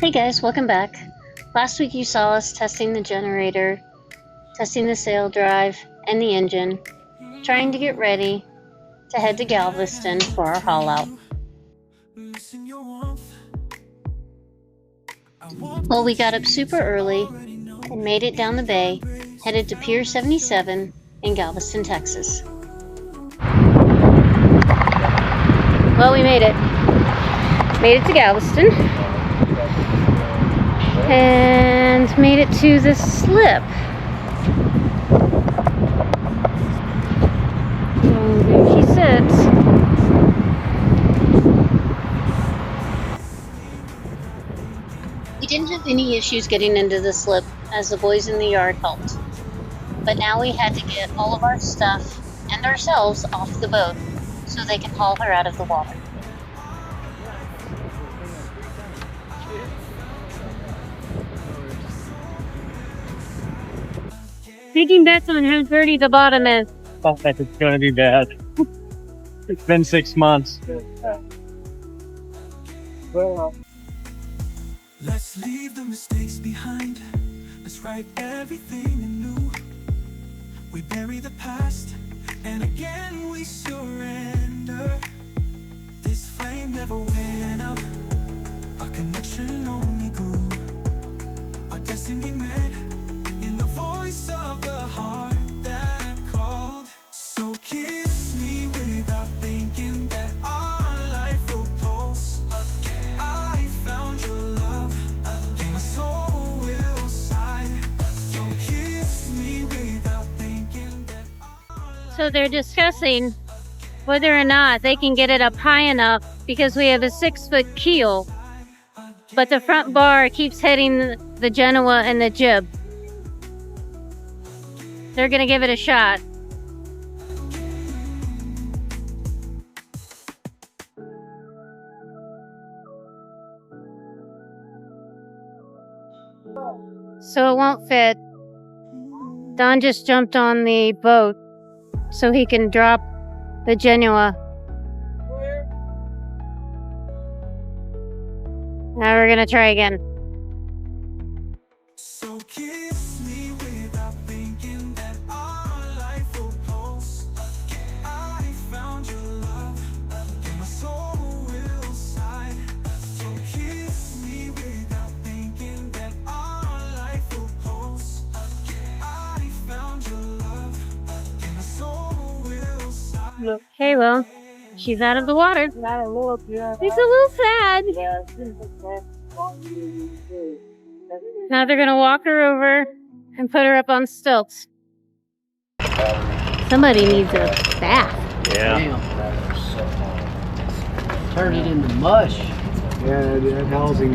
Hey guys, welcome back. Last week you saw us testing the generator, testing the sail drive and the engine, trying to get ready to head to Galveston for our haul out. Well, we got up super early and made it down the bay, headed to Pier 77 in Galveston, Texas. Well, we made it. Made it to Galveston. And made it to the slip. And there she sits. We didn't have any issues getting into the slip as the boys in the yard helped. But now we had to get all of our stuff and ourselves off the boat so they can haul her out of the water. Taking bets on how dirty the bottom is. Oh, it's gonna be bad. It's been 6 months. Well, let's leave the mistakes behind. Let's write everything anew. We bury the past, and again we surrender. This flame never went out. Our connection only grew. Our destiny met in the voice of the heart that called. So kiss me without thinking that our life will pulse again. I found your love again. My soul will sigh. So kiss me without thinking that So they're discussing whether or not they can get it up high enough because we have a 6-foot keel, but the front bar keeps hitting the Genoa and the jib. They're gonna give it a shot. So it won't fit. Don just jumped on the boat so he can drop the Genoa. Now we're gonna try again. so kiss me without thinking that our life will pulse again. I found your love again. My soul will sigh. So kiss me without thinking that our life will pulse again. I found your love again. My soul will sigh. Okay, well, she's out of the water. It's a little sad. Now they're gonna walk her over and put her up on stilts. Somebody needs a bath. yeah. Turn it into mush. Yeah, that housing,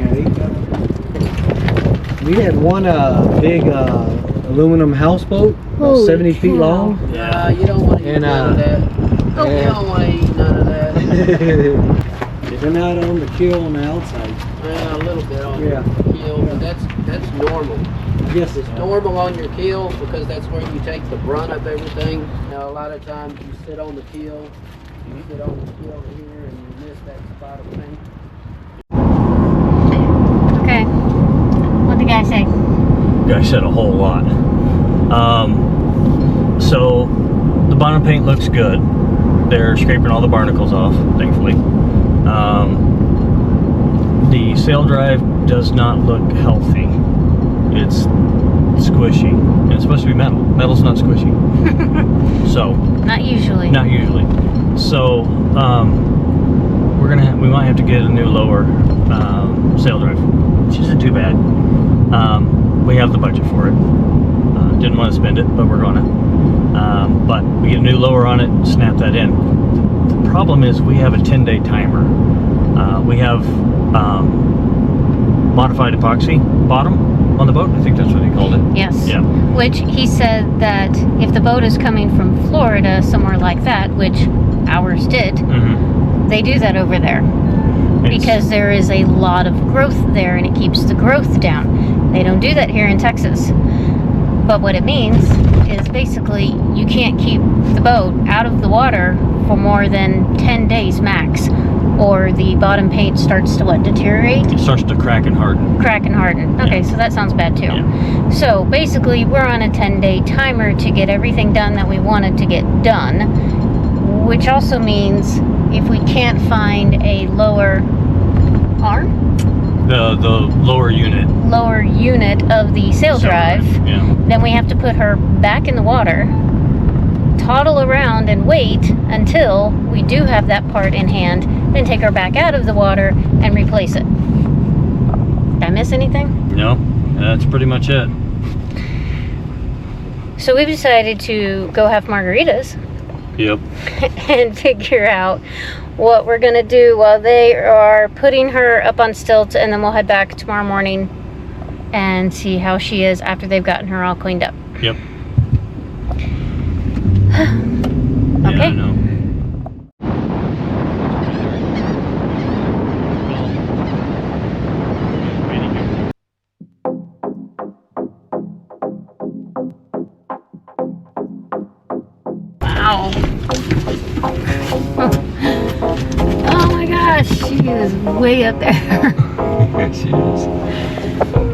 we had one big aluminum houseboat, about Holy 70 feet cow. long. Yeah, you don't want to eat And, none of that. You don't want to eat none of that. They're not on the keel on the outside. Well, a little bit on Yeah. your keel, but that's normal. I guess it's Normal on your keel because that's where you take the brunt of everything. Now, a lot of times you sit on the keel, you sit on the keel here, and you miss that spot of paint. Okay. What'd the guy say? Guy said a whole lot. So the bottom paint looks good. They're scraping all the barnacles off, thankfully. The sail drive does not look healthy. It's squishy. And it's supposed to be metal. Metal's not squishy. So Not usually. not usually. So we might have to get a new lower sail drive, which isn't too bad. We have the budget for it. Didn't want to spend it, but we're gonna. But we get a new lower on it, snap that in. The problem is we have a 10-day timer. We have modified epoxy bottom on the boat. I think that's what he called it. Yes. Yeah. Which he said that if the boat is coming from Florida, somewhere like that, which ours did, they do that over there. Because there is a lot of growth there and it keeps the growth down. They don't do that here in Texas. But what it means is basically you can't keep the boat out of the water for more than 10 days max or the bottom paint starts to what, deteriorate? It starts to crack and harden. Crack and harden. Okay, so that sounds bad too. Yeah. So basically, we're on a 10-day timer to get everything done that we wanted to get done, which also means if we can't find a lower arm, The lower unit of the sail drive, yeah. then we have to put her back in the water, toddle around and wait until we do have that part in hand, then take her back out of the water and replace it. Did I miss anything? No, that's pretty much it. So we've decided to go have margaritas Yep. and figure out what we're gonna do while they are putting her up on stilts, and then we'll head back tomorrow morning and see how she is after they've gotten her all cleaned up. Yep. Okay. Yeah, I know. Wow. Oh my gosh, she is way up there. Yes, she is.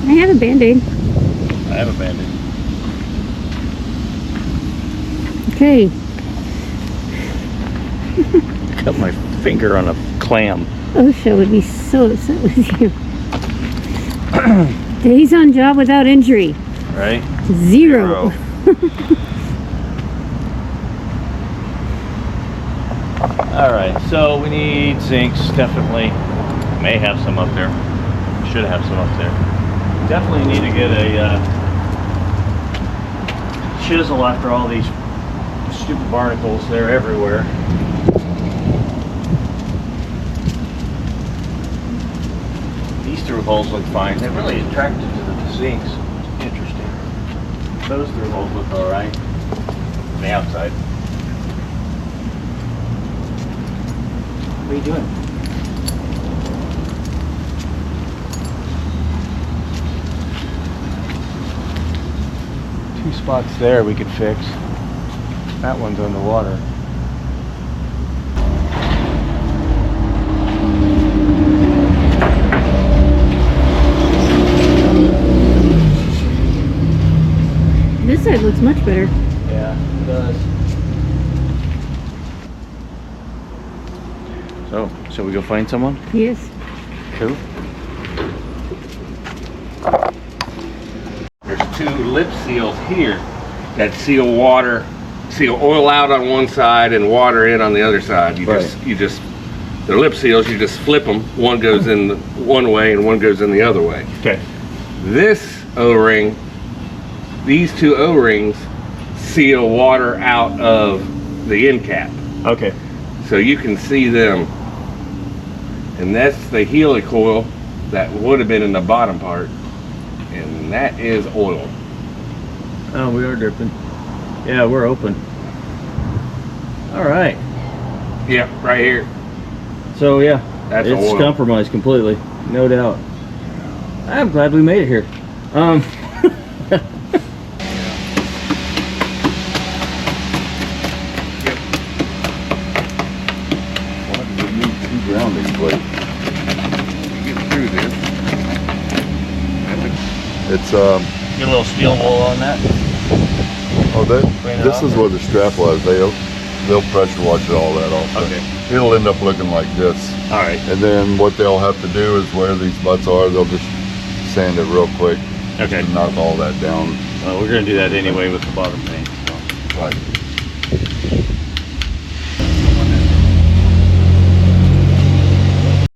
I have a Band-Aid. I have a Band-Aid. Okay. Cut my finger on a clam. OSHA would be so upset with you. Days on job without injury. Right? Zero. Alright, so we need zincs, definitely. May have some up there. Should have some up there. Definitely need to get a chisel after all these stupid barnacles. They're everywhere. These through holes look fine. They're really attracted to the zincs. Interesting. Those through holes look alright. On the outside. What are you doing? Two spots there we could fix. That one's underwater. This side looks much better. Yeah, it does. So, shall we go find someone? Yes. Cool. There's two lip seals here that seal oil out on one side and water in on the other side. They're lip seals, you just flip them. One goes in one way and one goes in the other way. Okay. This O-ring, these two O-rings seal water out of the end cap. Okay. So you can see them. And that's the helicoil that would have been in the bottom part. And that is oil. Oh, we are dripping. Yeah, we're open. All right. Yeah, right here. So yeah, That's it's oil. compromised completely, no doubt. I'm glad we made it here. grounding plate. You get through this. It's Get a little steel wool on that. oh Clean it this off. is where the strap was. They'll pressure wash all that off. Okay. It'll end up looking like this. All right. And then what they'll have to do is where these butts are, they'll just sand it real quick Okay. to knock all that down. Well, we're gonna do that anyway with the bottom paint. So. Right.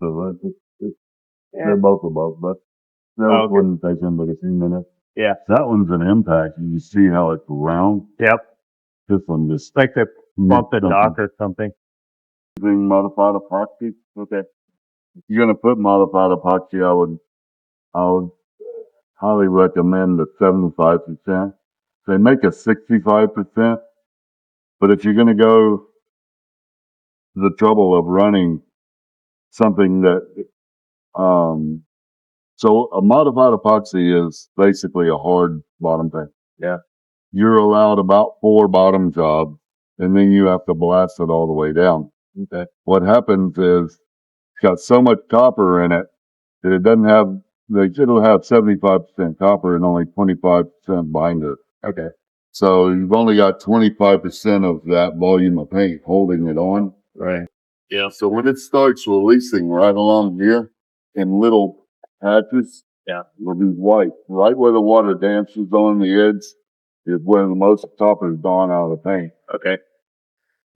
So They're both above, but that wouldn't take them but a few minutes. Yeah. That one's an impact. You can see how it's round. Yep. This one just Like they bump the dock or something. using modified epoxy. Okay. If you're gonna put modified epoxy, I would highly recommend the 75%. They make a 65%, but if you're gonna go the trouble of running something that, so a modified epoxy is basically a hard bottom paint. Yeah. You're allowed about 4 bottom jobs, and then you have to blast it all the way down. Okay. What happens is it's got so much copper in it that it doesn't have, it'll have 75% copper and only 25% binder. Okay. So you've only got 25% of that volume of paint holding it on. Right. Yeah. So when it starts releasing right along here in little patches, yeah, it'll be white. Right where the water dances on the edge is where the most copper is gone out of the paint. Okay.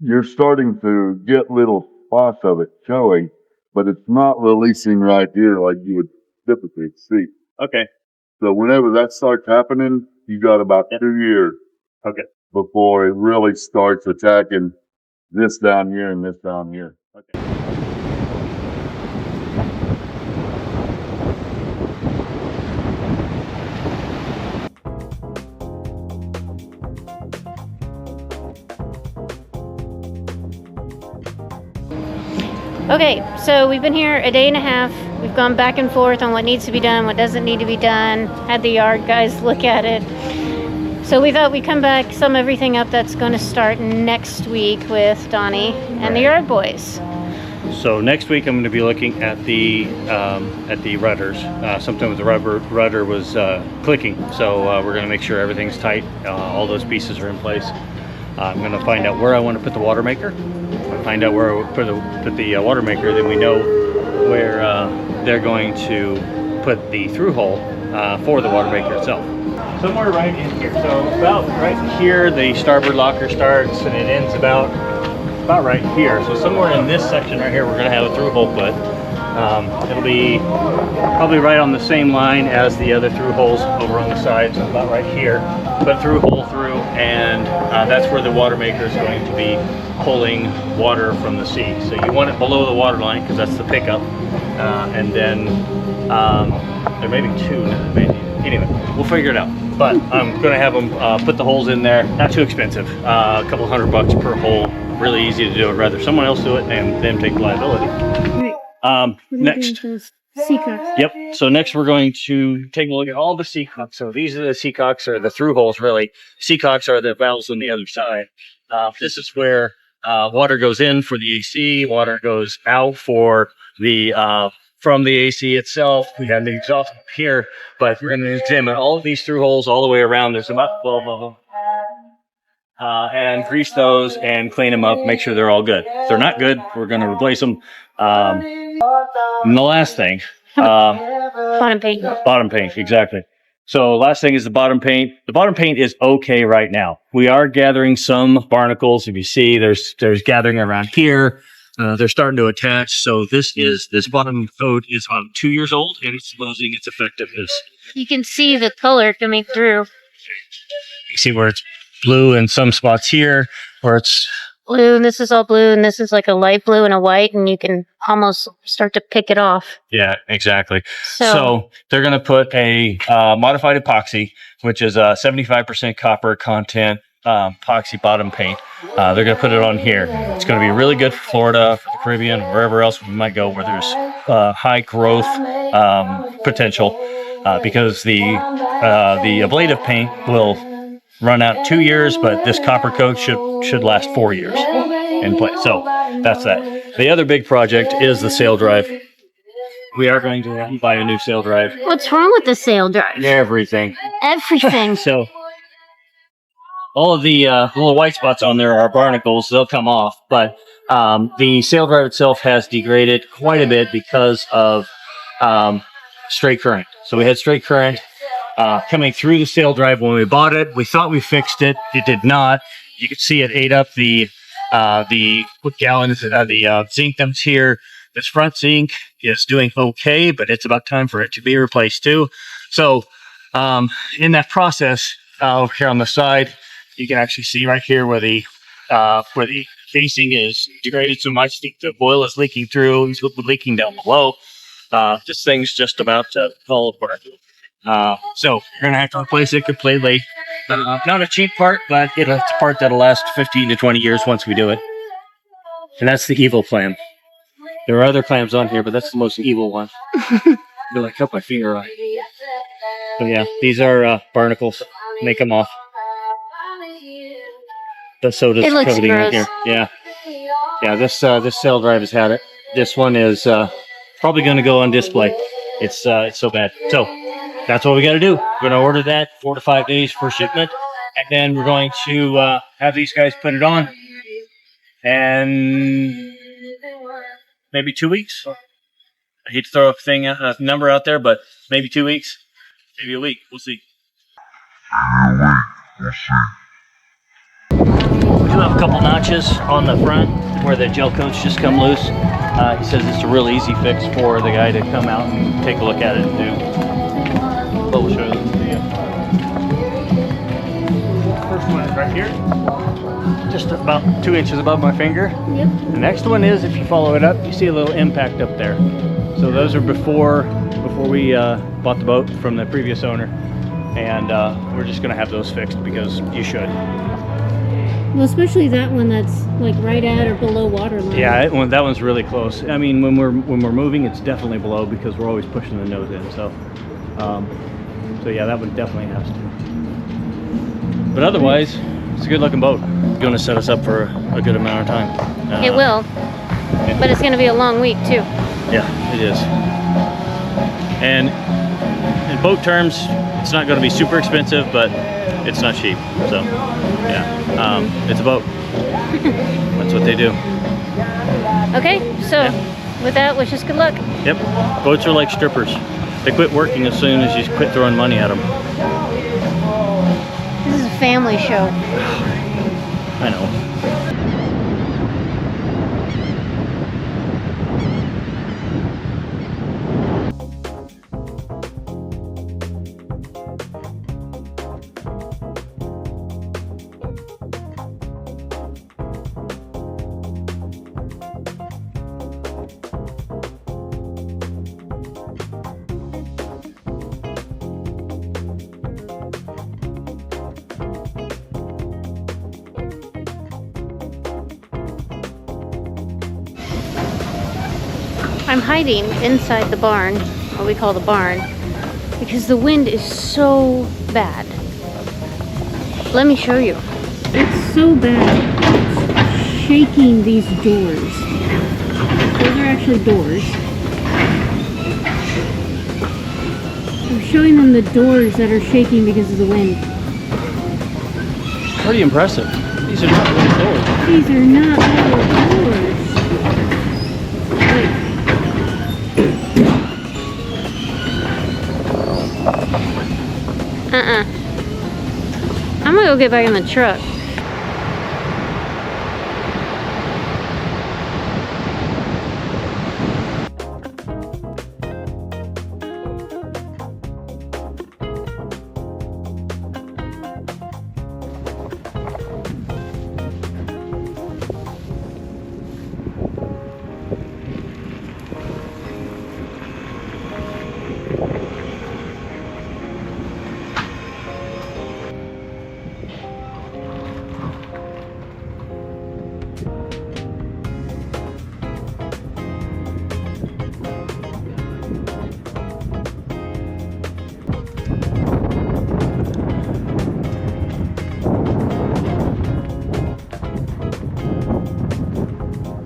You're starting to get little spots of it showing, but it's not releasing right here like you would typically see. Okay. So whenever that starts happening, you got about 2 years. Okay. Before it really starts attacking this down here and this down here. Okay. Okay, so we've been here a day and a half. We've gone back and forth on what needs to be done, what doesn't need to be done. Had the yard guys look at it. So we thought we'd come back, sum everything up that's going to start next week with Donnie and the yard boys. So next week I'm going to be looking at the rudders. Something with the rudder was clicking, so we're going to make sure everything's tight. All those pieces are in place. I'm going to find out where I want to put the water maker. Find out where I put the water maker, then we know where they're going to put the through hole for the water maker itself. Somewhere right in here. So about right here, the starboard locker starts, and it ends about right here. So somewhere in this section right here, we're going to have a through hole put. It'll be probably right on the same line as the other through holes over on the side, so about right here. Put through hole through, and that's where the water maker is going to be pulling water from the sea. So you want it below the water line because that's the pickup, and then there may be 2. Maybe. Anyway, we'll figure it out. But I'm going to have them put the holes in there. Not too expensive. A couple $100 per hole. Really easy to do it. Rather someone else do it and them take liability. Next. Yep. So next we're going to take a look at all the seacocks. So these are the seacocks, or the through holes really. Seacocks are the valves on the other side. This is where water goes in for the AC. Water goes out for the from the AC itself. We have the exhaust up here, but we're going to examine all of these through holes all the way around. There's about 12 of them. And grease those and clean them up, make sure they're all good. If they're not good, we're going to replace them. And the last thing, Bottom paint. Bottom paint, exactly. So last thing is the bottom paint. The bottom paint is okay right now. We are gathering some barnacles. If you see, there's gathering around here. They're starting to attach. So this bottom coat is about 2 years old, and it's losing its effectiveness. You can see the color coming through. You see where it's blue in some spots here, where it's blue, and this is all blue, and this is like a light blue and a white, and you can almost start to pick it off. Yeah, exactly. So they're going to put a modified epoxy, which is a 75% copper content epoxy bottom paint. They're going to put it on here. It's going to be really good for Florida, for the Caribbean, wherever else we might go where there's high growth potential, because the ablative paint will run out 2 years, but this copper coat should last 4 years in place. So that's that. The other big project is the sail drive. We are going to buy a new sail drive. What's wrong with the sail drive? Everything. Everything. So all of the little white spots on there are barnacles. They'll come off, but the sail drive itself has degraded quite a bit because of straight current. So we had straight current coming through the sail drive when we bought it. We thought we fixed it. It did not. You can see it ate up the what gallons, the zinc that's here. This front sink is doing okay, but it's about time for it to be replaced too. So in that process, over here on the side, you can actually see right here where the casing is degraded so much the oil is leaking through, it's leaking down below. This thing's just about to fall apart. So you're gonna have to replace it completely. Not a cheap part, but it's a part that'll last 15 to 20 years once we do it. And that's the evil clam. There are other clams on here, but that's the most evil one. I cut my finger on. So yeah, these are barnacles. Make them off. But so does the coating on here. Yeah, yeah. This sail drive has had it. This one is probably going to go on display. It's so bad. So that's what we got to do. We're going to order that 4 to 5 days for shipment, and then we're going to have these guys put it on, and maybe 2 weeks. I hate to throw a number out there, but maybe 2 weeks, maybe a week. We'll see. We do have a couple notches on the front where the gel coats just come loose. He says it's a real easy fix for the guy to come out and take a look at it and do. But we'll show you. First one is right here, just about 2 inches above my finger. Yep. The next one is, if you follow it up, you see a little impact up there. So those are before we bought the boat from the previous owner, and we're just gonna have those fixed because you should. Well, especially that one that's like right at or below water line. Yeah, that one's really close. I mean, when we're moving, it's definitely below because we're always pushing the nose in. So, so yeah, that one definitely has to. But otherwise, it's a good-looking boat. It's going to set us up for a good amount of time. It will, but it's going to be a long week too. Yeah, it is. And in boat terms, it's not going to be super expensive, but it's not cheap. So, yeah. It's a boat. That's what they do. Okay, so with that, wish us good luck. Yep. Boats are like strippers. They quit working as soon as you quit throwing money at them. This is a family show. I know. I'm hiding inside the barn, what we call the barn, because the wind is so bad. Let me show you. It's so bad. It's shaking these doors. Those are actually doors. I'm showing them the doors that are shaking because of the wind. Pretty impressive. These are not little doors. These are not little doors. I'm gonna go get back in the truck.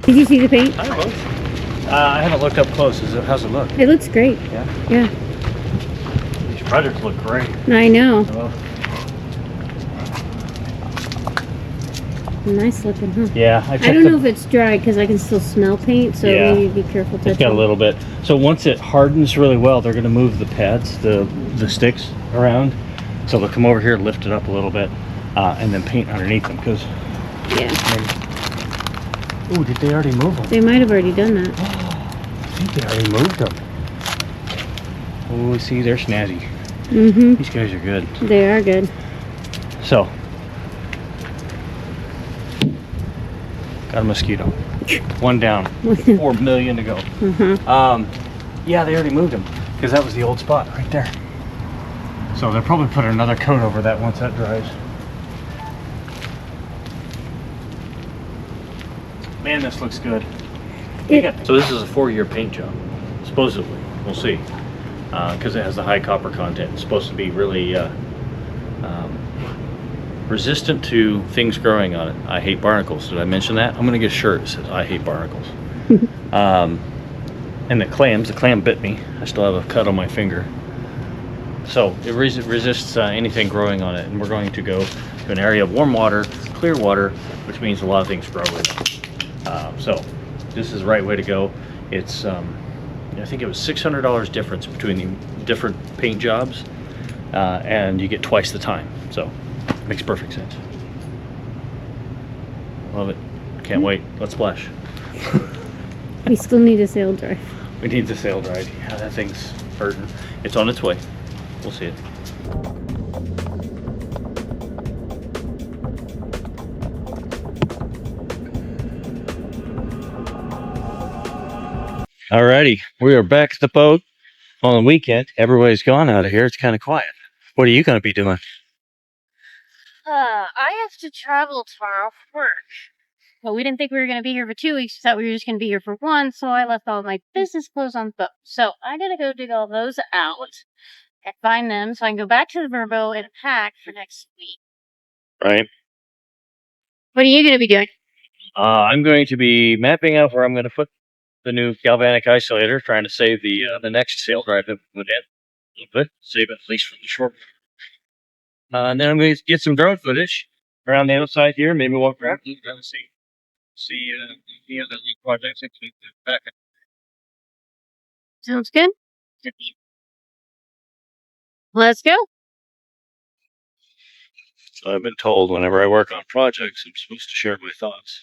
Did you see the paint? I haven't looked up close. How's it look? It looks great. Yeah? Yeah. These rudders look great. I know. Well, nice looking, huh? yeah. I don't know if it's dry because I can still smell paint, so Yeah. maybe be careful touching. It's got a little bit. So once it hardens really well, they're going to move the pads, the sticks around. So they'll come over here, lift it up a little bit, and then paint underneath them. Because yeah. oh, did they already move them? They might have already done that. think they already moved them. Oh, see, they're snazzy. Mm-hmm. These guys are good. They are good. So, got a mosquito. One down. 4 million to go. Yeah, they already moved them because that was the old spot right there. So they'll probably put another coat over that once that dries. Man, this looks good. So this is a 4-year paint job, supposedly. We'll see. Because it has the high copper content. It's supposed to be really resistant to things growing on it. I hate barnacles. Did I mention that? I'm going to get a shirt that says I hate barnacles. And the clam bit me. I still have a cut on my finger. So it resists anything growing on it. And we're going to go to an area of warm water, clear water, which means a lot of things grow in it. So this is the right way to go. It's I think it was $600 difference between the different paint jobs, and you get twice the time. So it makes perfect sense. Love it. Can't wait. Let's splash. We still need a sail drive. We need the sail drive. Yeah, that thing's hurting. It's on its way. We'll see it. Alrighty, we are back at the boat on the weekend. Everybody's gone out of here. It's kind of quiet. What are you going to be doing? I have to travel tomorrow for work. But we didn't think we were going to be here for 2 weeks. We thought we were just going to be here for 1, so I left all my business clothes on the boat. So I'm going to go dig all those out and find them so I can go back to the Verbo and pack for next week. Right. What are you going to be doing? I'm going to be mapping out where I'm going to put the new Galvanic isolator, trying to save the next sail drive that we put in a little bit, save it at least from the short. And then I'm going to get some drone footage around the outside here, maybe walk around and see any other projects back. Sounds good. Let's go. So I've been told whenever I work on projects, I'm supposed to share my thoughts.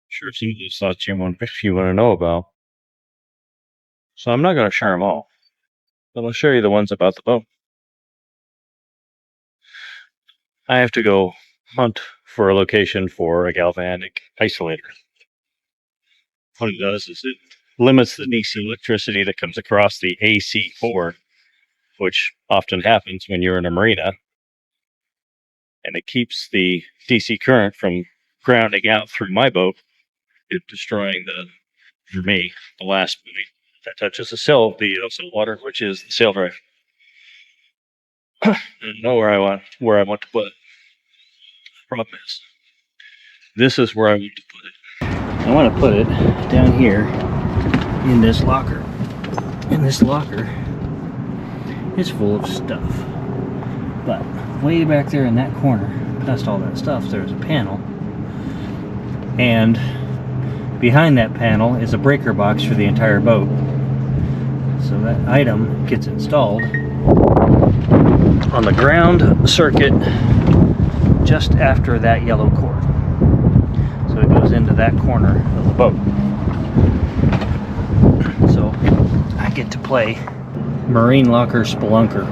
Sure, some of those thoughts you want to know about. So I'm not going to share them all, but I'll show you the ones about the boat. I have to go hunt for a location for a galvanic isolator. What it does is it limits the DC electricity that comes across the AC cord, which often happens when you're in a marina. And it keeps the DC current from grounding out through my boat, destroying for me, the last point that touches the sail water, which is the sail drive. I don't know where I want to put it. Problem is, this is where I want to put it. I want to put it down here in this locker. And this locker is full of stuff. But way back there in that corner, past all that stuff, there's a panel. And behind that panel is a breaker box for the entire boat. So that item gets installed on the ground circuit just after that yellow cord. So it goes into that corner of the boat. So I get to play Marine Locker Spelunker.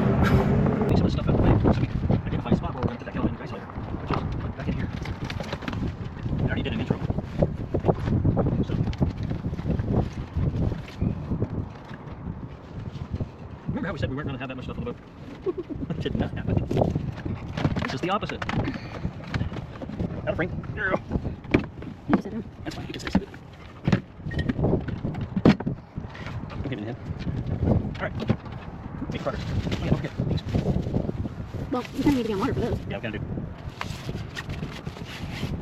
Take some of the stuff out of the way so we can identify a spot where we're going to put that Galvanic isolator, which is back in here. I already did an intro. So, remember how we said we weren't going to have that much stuff on the boat? That did not happen. This is the opposite. That'll bring. There you go. That's fine. You can sit it. I'm getting in. Alright. Make progress. Oh, yeah, don't forget. Thanks. Well, we kind of need to be on water for those. Yeah, we gotta do.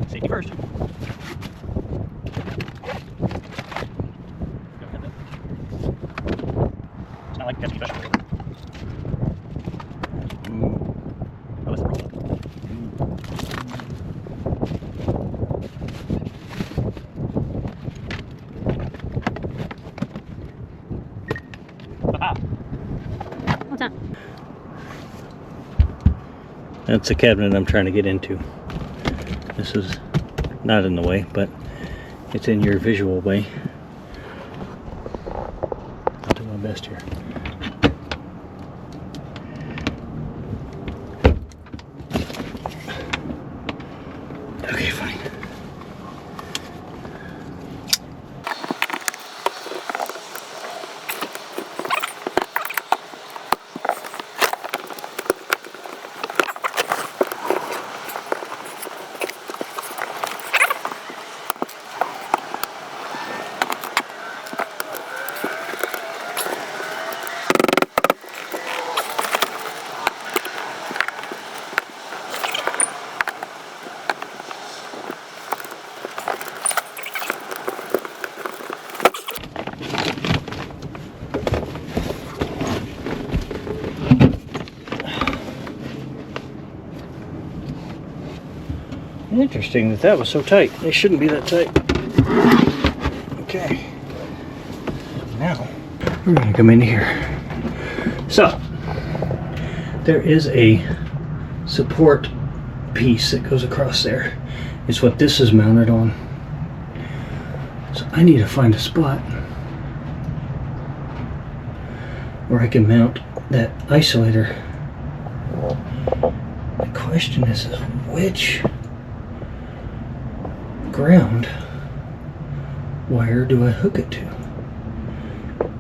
Safety first. It's not like catching fish. Oh, that's wrong. What's that? That's the cabinet I'm trying to get into. This is not in the way, but it's in your visual way. I'll do my best here. Okay, fine. Interesting that that was so tight. They shouldn't be that tight. Okay. Now, we're going to come in here. So, there is a support piece that goes across there. It's what this is mounted on. So I need to find a spot where I can mount that isolator. The question is which ground wire do I hook it to?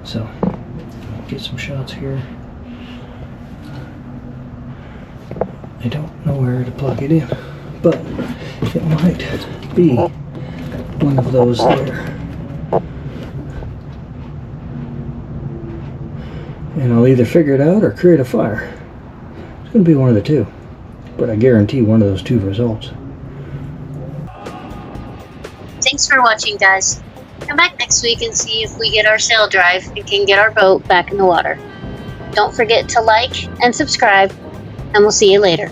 So, get some shots here. I don't know where to plug it in, but it might be one of those there. And I'll either figure it out or create a fire. It's going to be one of the two, but I guarantee one of those two results. Thanks for watching, guys. Come back next week and see if we get our sail drive and can get our boat back in the water. Don't forget to like and subscribe, and we'll see you later.